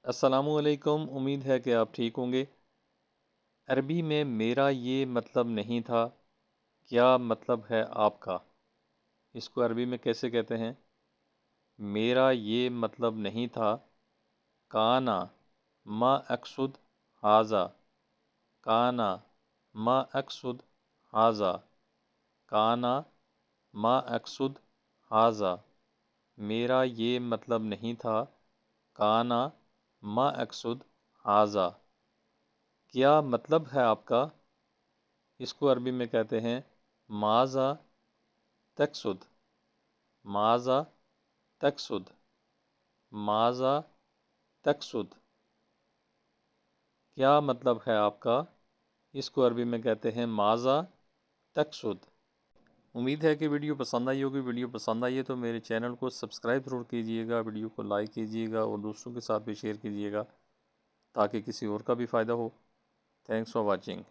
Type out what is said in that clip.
السلام علیکم، امید ہے کہ آپ ٹھیک ہوں گے۔ عربی میں میرا یہ مطلب نہیں تھا، کیا مطلب ہے آپ کا؟ اس کو عربی میں کیسے کہتے ہیں؟ میرا یہ مطلب نہیں تھا، کانا ما اقصد ہاذا، کانا ما اقصد ہاذا، کانا ما اقصد ہاذا، میرا یہ مطلب نہیں تھا، کانا ما اقصد ہاذا، کیا مطلب ہے آپ کا؟ اس کو عربی میں کہتے ہیں ماذا تقصد، ماذا تقصد، ماذا تقصد، کیا مطلب ہے آپ کا؟ اس کو عربی میں کہتے ہیں ماذا تقصد۔ امید ہے کہ ویڈیو پسند آئی ہوگی۔ ویڈیو پسند آئی ہے تو میرے چینل کو سبسکرائب ضرور کیجیے گا، ویڈیو کو لائک کیجیے گا اور دوستوں کے ساتھ بھی شیئر کیجیے گا تاکہ کسی اور کا بھی فائدہ ہو۔ Thanks for watching.